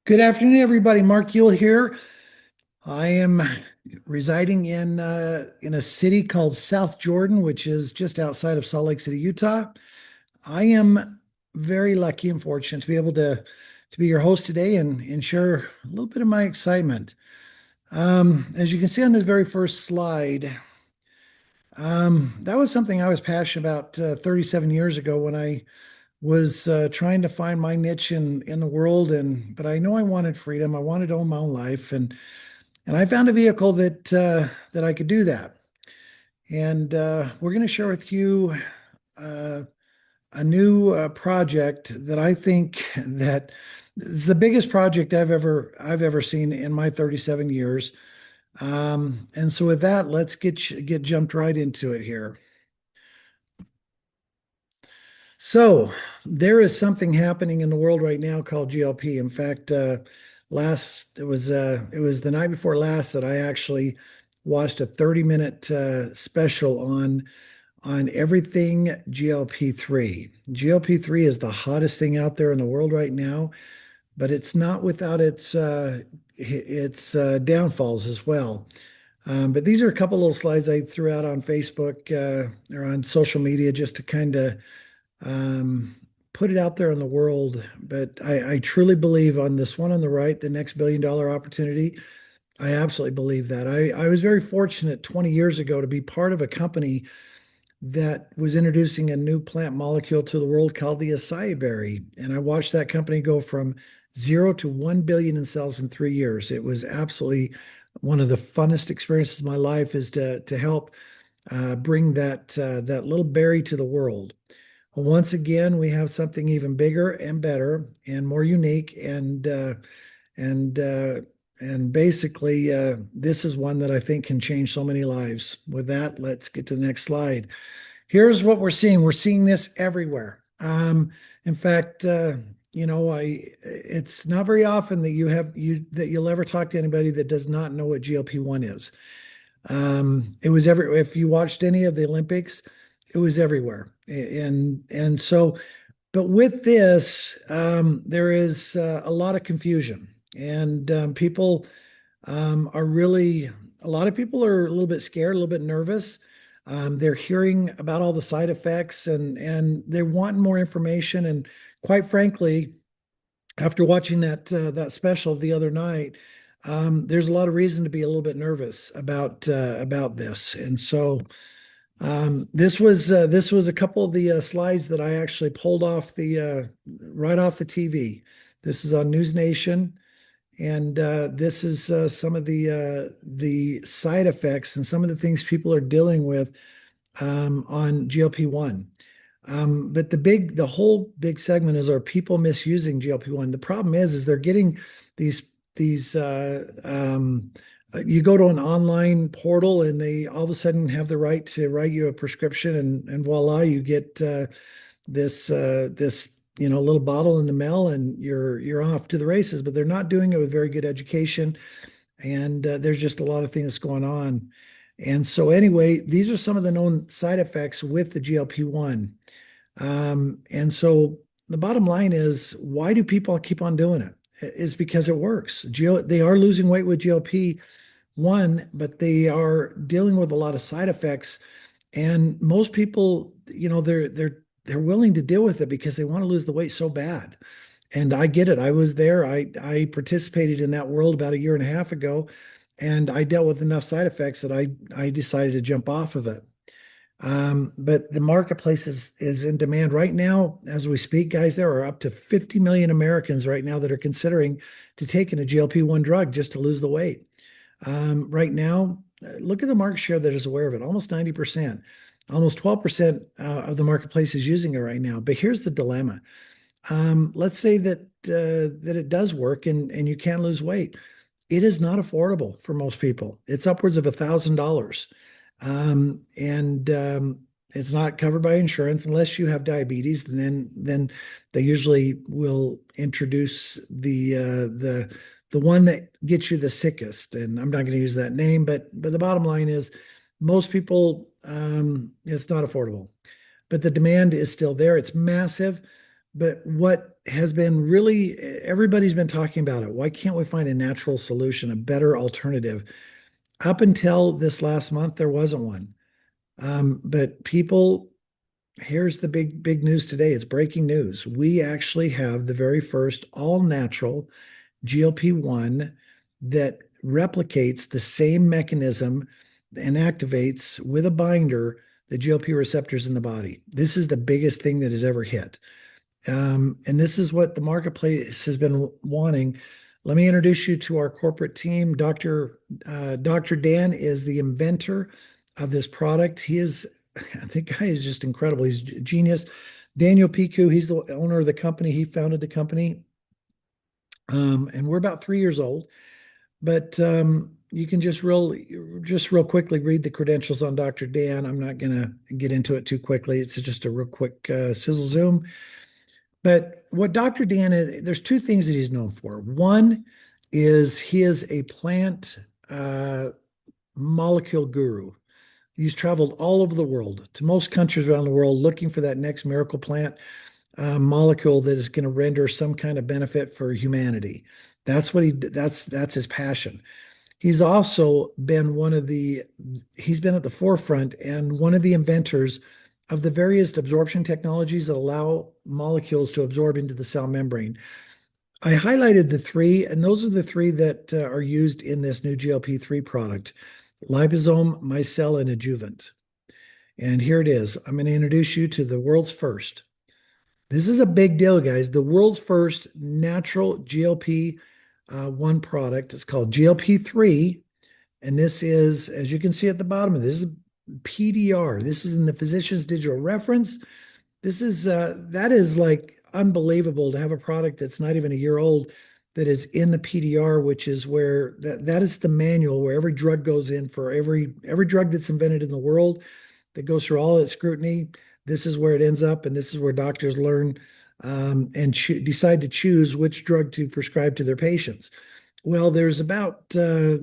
Good afternoon, everybody. Mark Ewell here. I am residing in a city called South Jordan, which is just outside of Salt Lake City, Utah. I am very lucky and fortunate to be able to be your host today and share a little bit of my excitement. As you can see on this very first slide, that was something I was passionate about 37 years ago when I was trying to find my niche in the world, and but I know I wanted freedom. I wanted to own my own life, and I found a vehicle that I could do that. And we're going to share with you uh, a new project that I think that is the biggest project I've ever seen in my 37 years. And so with that, let's get jumped right into it here. So there is something happening in the world right now called GLP. In fact, it was the night before last that I actually watched a 30-minute special on everything GLP-3. GLP-3 is the hottest thing out there in the world right now, but it's not without its downfalls as well. But these are a couple little slides I threw out on Facebook or on social media just to kind of um, put it out there in the world. But I truly believe on this one on the right, the next billion-dollar opportunity. I absolutely believe that. I was very fortunate 20 years ago to be part of a company that was introducing a new plant molecule to the world called the acai berry. And I watched that company go from 0 to 1 billion in sales in 3 years. It was absolutely one of the funnest experiences of my life is to help bring that little berry to the world. Well, once again, we have something even bigger and better and more unique, and uh, and basically, this is one that I think can change so many lives. With that, let's get to the next slide. Here's what we're seeing. We're seeing this everywhere. In fact, it's not very often that you'll ever talk to anybody that does not know what GLP-1 is. If you watched any of the Olympics, it was everywhere. And so, but with this, there is a lot of confusion, and people are really, a lot of people are a little bit scared, a little bit nervous. They're hearing about all the side effects, and they want more information. And quite frankly, after watching that special the other night, there's a lot of reason to be a little bit nervous about this. And so this was a couple of the slides that I actually pulled off the right off the TV. This is on News Nation, and this is some of the side effects and some of the things people are dealing with on GLP-1. But the whole big segment is, are people misusing GLP-1? The problem is they're getting these. You go to an online portal and they all of a sudden have the right to write you a prescription, and voila, you get this little bottle in the mail, and you're off to the races. But they're not doing it with very good education, and there's just a lot of things going on. And so anyway, these are some of the known side effects with the GLP-1. And so the bottom line is, why do people keep on doing it? It's because it works. They are losing weight with GLP-1, but they are dealing with a lot of side effects. And most people, they're willing to deal with it because they want to lose the weight so bad. And I get it. I was there. I participated in that world about a year and a half ago, and I dealt with enough side effects that I decided to jump off of it. But the marketplace is in demand right now as we speak, guys. There are up to 50 million Americans right now that are considering to taking a GLP-1 drug just to lose the weight. Right now, look at the market share that is aware of it, almost 90%. Almost 12% of the marketplace is using it right now. But here's the dilemma. Let's say that it does work and you can lose weight. It is not affordable for most people. It's upwards of $1,000. And it's not covered by insurance unless you have diabetes. And then they usually will introduce the one that gets you the sickest. And I'm not going to use that name, but the bottom line is, most people, it's not affordable, but the demand is still there. It's massive. But what has been really, everybody's been talking about it. Why can't we find a natural solution, a better alternative? Up until this last month, there wasn't one. But people, here's the big news today. It's breaking news. We actually have the very first all natural GLP-1 that replicates the same mechanism and activates with a binder the GLP receptors in the body. This is the biggest thing that has ever hit. And this is what the marketplace has been wanting. Let me introduce you to our corporate team. Dr. Dan is the inventor of this product. He is, the guy is just incredible. He's a genius. Daniel Piku, he's the owner of the company. He founded the company. And we're about 3 years old. But you can just real quickly read the credentials on Dr. Dan. I'm not going to get into it too quickly. It's just a real quick sizzle zoom. But what Dr. Dan is, there's two things that he's known for. One is he is a plant molecule guru. He's traveled all over the world to most countries around the world looking for that next miracle plant molecule that is going to render some kind of benefit for humanity. That's his passion. He's also been he's been at the forefront and one of the inventors of the various absorption technologies that allow molecules to absorb into the cell membrane. I highlighted the three, and those are the three that are used in this new GLP-3 product: liposome, micelle, and adjuvant. And here it is. I'm going to introduce you to the world's first. This is a big deal, guys. The world's first natural GLP-1 product. It's called GLP-3. And this is, as you can see at the bottom of this, is PDR. This is in the physician's digital reference. That is like unbelievable to have a product that's not even a year old that is in the PDR, which is where that is the manual where every drug goes in for every drug that's invented in the world that goes through all its scrutiny. This is where it ends up, and this is where doctors learn and decide to choose which drug to prescribe to their patients. Well, there's about a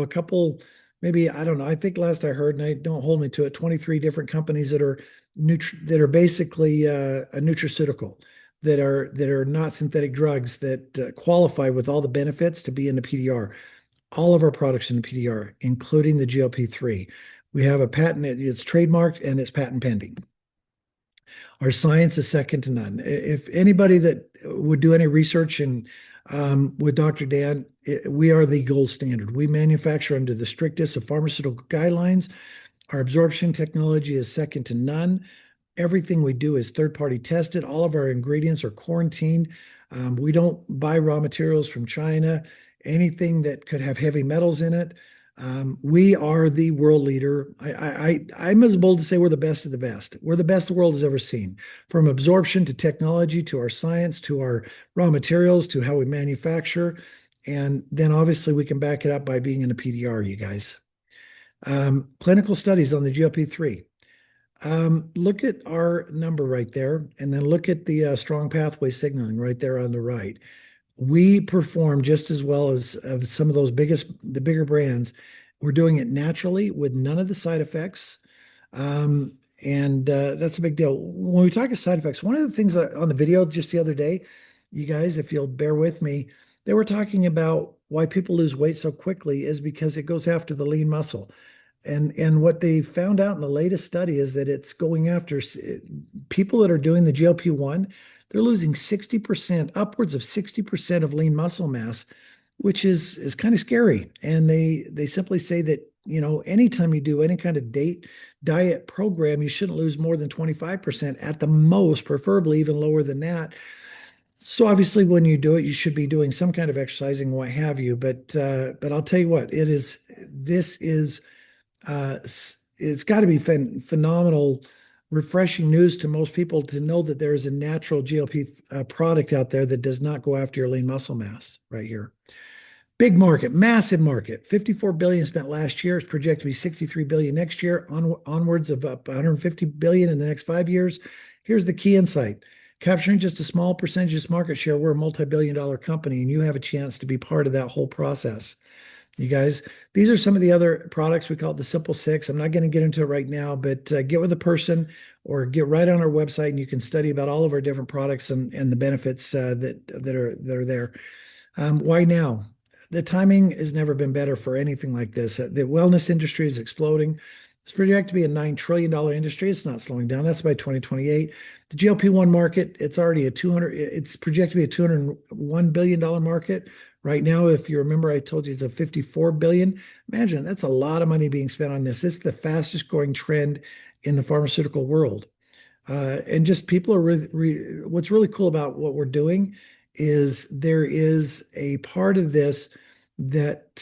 couple, maybe, I don't know. I think last I heard, and I don't hold me to it, 23 different companies that are basically a nutraceutical that are not synthetic drugs that qualify with all the benefits to be in the PDR. All of our products in the PDR, including the GLP-3. We have a patent, it's trademarked and it's patent pending. Our science is second to none. If anybody that would do any research with Dr. Dan, we are the gold standard. We manufacture under the strictest of pharmaceutical guidelines. Our absorption technology is second to none. Everything we do is third-party tested. All of our ingredients are quarantined. We don't buy raw materials from China, anything that could have heavy metals in it. We are the world leader. I'm as bold to say we're the best of the best. We're the best the world has ever seen, from absorption to technology to our science to our raw materials to how we manufacture. And then obviously we can back it up by being in a PDR, you guys. Clinical studies on the GLP-3. Look at our number right there, and then look at the strong pathway signaling right there on the right. We perform just as well as some of the bigger brands. We're doing it naturally with none of the side effects. And that's a big deal. When we talk about side effects, one of the things on the video just the other day, you guys, if you'll bear with me, they were talking about why people lose weight so quickly is because it goes after the lean muscle. And what they found out in the latest study is that it's going after people that are doing the GLP-1. They're losing 60%, upwards of 60% of lean muscle mass, which is kind of scary. And they simply say that, anytime you do any kind of diet program, you shouldn't lose more than 25% at the most, preferably even lower than that. So obviously when you do it, you should be doing some kind of exercising, what have you. But I'll tell you what, it's got to be phenomenal, refreshing news to most people to know that there is a natural GLP product out there that does not go after your lean muscle mass right here. Big market, massive market. 54 billion spent last year. It's projected to be 63 billion next year, onwards of up 150 billion in the next 5 years. Here's the key insight. Capturing just a small percentage of market share, we're a multi-billion-dollar company, and you have a chance to be part of that whole process. You guys, these are some of the other products. We call it the Simple Six. I'm not going to get into it right now, but get with a person or get right on our website and you can study about all of our different products and the benefits that are there. Why now? The timing has never been better for anything like this. The wellness industry is exploding. It's projected to be a $9 trillion industry. It's not slowing down. That's by 2028. The GLP-1 market, it's already a 200, it's projected to be a $201 billion market. Right now, if you remember, I told you it's a 54 billion. Imagine that's a lot of money being spent on this. It's the fastest growing trend in the pharmaceutical world. And just people are what's really cool about what we're doing is there is a part of this that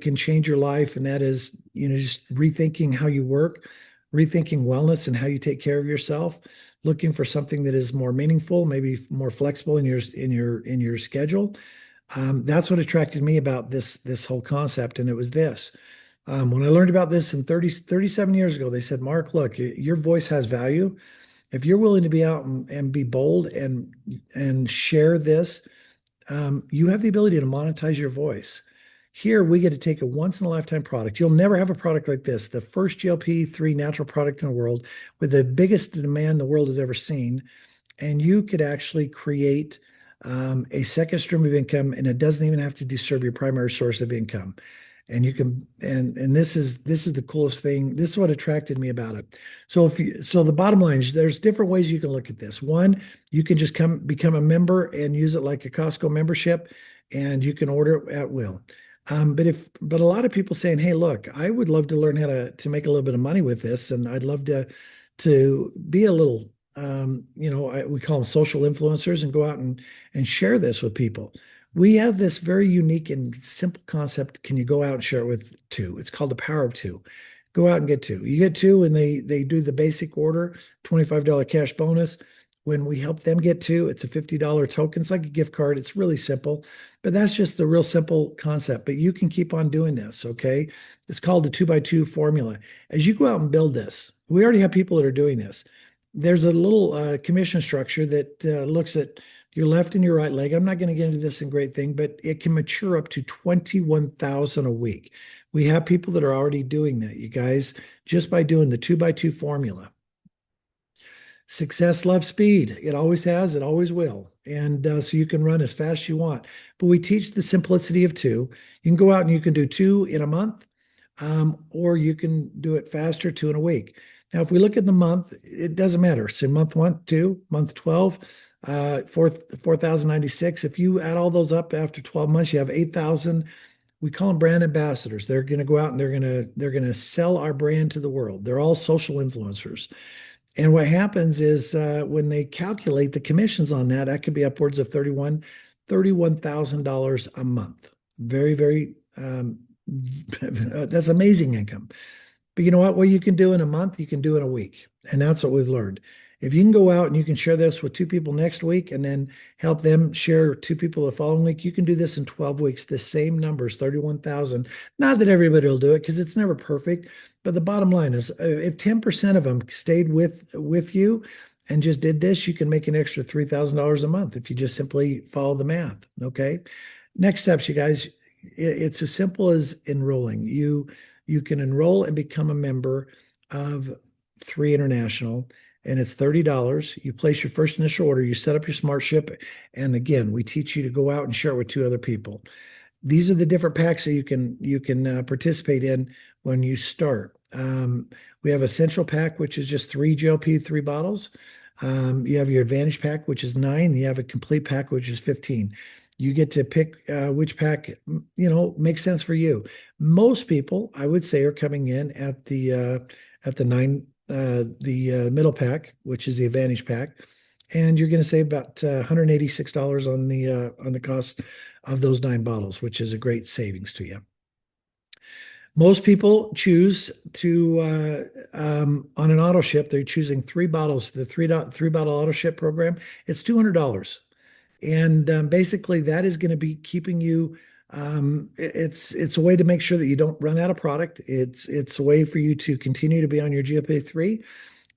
can change your life, and that is, just rethinking how you work, rethinking wellness and how you take care of yourself, looking for something that is more meaningful, maybe more flexible in your schedule. That's what attracted me about this whole concept, and it was this. When I learned about this in 37 years ago, they said, Mark, look, your voice has value. If you're willing to be out and be bold and share this, you have the ability to monetize your voice. Here, we get to take a once in a lifetime product. You'll never have a product like this, the first GLP-3 natural product in the world with the biggest demand the world has ever seen. And you could actually create a second stream of income, and it doesn't even have to disturb your primary source of income. And you can, and this is the coolest thing. This is what attracted me about it. So the bottom line is there's different ways you can look at this. One, you can just become a member and use it like a Costco membership, and you can order it at will. But a lot of people saying, hey, look, I would love to learn how to make a little bit of money with this, and I'd love to be a little we call them social influencers and go out and share this with people. We have this very unique and simple concept. Can you go out and share it with two? It's called the power of two. Go out and get two. You get two, and they do the basic order, $25 cash bonus. When we help them get two, it's a $50 token. It's like a gift card. It's really simple, but that's just the real simple concept. But you can keep on doing this, okay? It's called the 2x2 formula. As you go out and build this, we already have people that are doing this. There's a little commission structure that looks at your left and your right leg. I'm not going to get into this in great thing, but it can mature up to 21,000 a week. We have people that are already doing that, you guys, just by doing the 2x2 formula. Success loves speed. It always has, it always will. And so you can run as fast as you want. But we teach the simplicity of two. You can go out and you can do two in a month, or you can do it faster, two in a week. Now, if we look at the month, it doesn't matter. So month 1, 2, month 12, 4,096. If you add all those up after 12 months, you have 8,000. We call them brand ambassadors. They're going to go out and they're going to sell our brand to the world. They're all social influencers. And what happens is when they calculate the commissions on that, that could be upwards of $31,000 a month. Very, very, that's amazing income. But you know what? What you can do in a month, you can do in a week. And that's what we've learned. If you can go out and you can share this with two people next week and then help them share two people the following week, you can do this in 12 weeks. The same numbers, 31,000. Not that everybody will do it because it's never perfect. But the bottom line is if 10% of them stayed with you and just did this, you can make an extra $3,000 a month if you just simply follow the math. Okay. Next steps, you guys, it's as simple as enrolling. You can enroll and become a member of 3 International, and it's $30. You place your first initial order, you set up your smart ship, and again, we teach you to go out and share it with 2 other people. These are the different packs that you can participate in when you start. We have Essential Pack, which is just 3 GLP-3 bottles. You have your Advantage Pack, which is 9. You have a Complete Pack, which is 15. You get to pick which pack makes sense for you. Most people, I would say, are coming in at the 9, middle pack, which is the Advantage Pack, and you're going to save about $186 on the cost of those 9 bottles, which is a great savings to you. Most people choose to on an auto ship. They're choosing 3 bottles. The three bottle auto ship program. It's $200. And basically, that is going to be keeping you. It's a way to make sure that you don't run out of product. It's a way for you to continue to be on your GLP-3,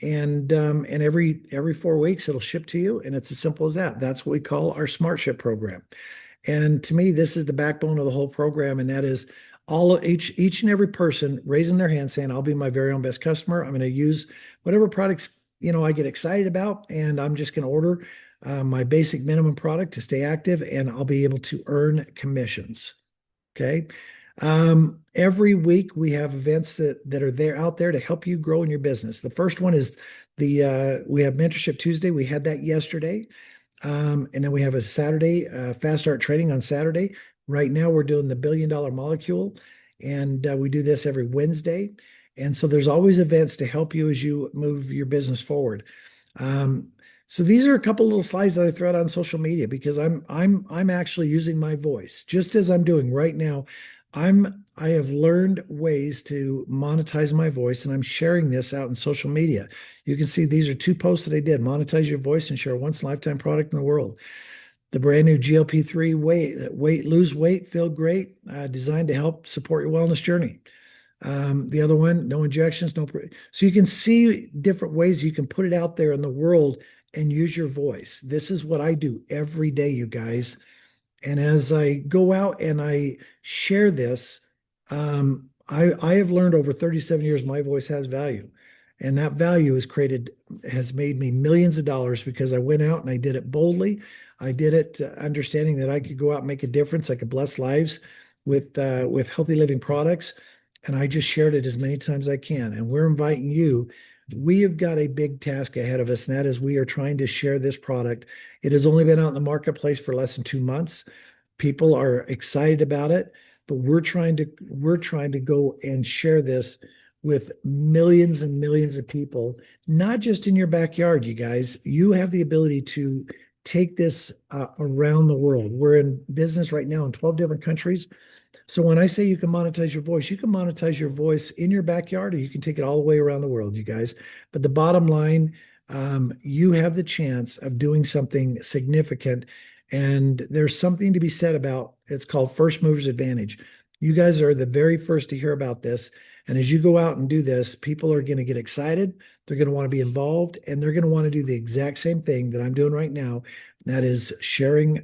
and every 4 weeks it'll ship to you, and it's as simple as that. That's what we call our Smart Ship program. And to me, this is the backbone of the whole program, and that is all of each and every person raising their hand saying, I'll be my very own best customer. I'm going to use whatever products, I get excited about, and I'm just going to order my basic minimum product to stay active, and I'll be able to earn commissions. Okay. Every week we have events that are there out there to help you grow in your business. The first one is we have Mentorship Tuesday. We had that yesterday. And then we have a Saturday, fast start trading on Saturday. Right now we're doing the $1 billion molecule, and we do this every Wednesday. And so there's always events to help you as you move your business forward. Um, so these are a couple little slides that I throw out on social media because I'm actually using my voice just as I'm doing right now. I have learned ways to monetize my voice, and I'm sharing this out in social media. You can see these are two posts that I did: monetize your voice and share a once in a lifetime product in the world. The brand new GLP-3 lose weight, feel great, designed to help support your wellness journey. The other one, no injections, so you can see different ways you can put it out there in the world and use your voice. This is what I do every day, you guys. And as I go out and I share this, I have learned over 37 years my voice has value. And that value has made me millions of dollars because I went out and I did it boldly. I did it understanding that I could go out and make a difference. I could bless lives with healthy living products. And I just shared it as many times as I can. And we're inviting you. We have got a big task ahead of us, and that is we are trying to share this product. It has only been out in the marketplace for less than 2 months. People are excited about it, but we're trying to go and share this with millions and millions of people, not just in your backyard, you guys. You have the ability to take this around the world. We're in business right now in 12 different countries. So when I say you can monetize your voice, you can monetize your voice in your backyard, or you can take it all the way around the world, you guys. But the bottom line, you have the chance of doing something significant. And there's something to be said about it's called first movers advantage. You guys are the very first to hear about this. And as you go out and do this, people are going to get excited. They're going to want to be involved, and they're going to want to do the exact same thing that I'm doing right now. That is sharing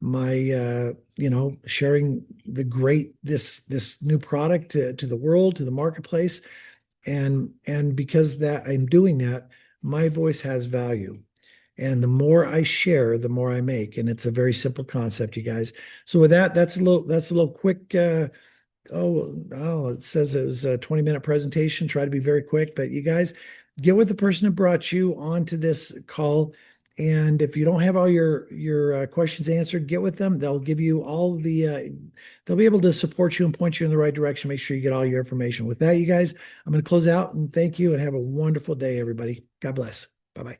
my sharing this new product to the world, to the marketplace. And because that I'm doing that, my voice has value. And the more I share, the more I make. And it's a very simple concept, you guys. So with that, that's a little quick it says it was a 20-minute presentation. Try to be very quick, but you guys get with the person who brought you onto this call. And if you don't have all your questions answered, get with them. They'll give you they'll be able to support you and point you in the right direction. Make sure you get all your information. With that, you guys, I'm going to close out and thank you and have a wonderful day, everybody. God bless. Bye-bye.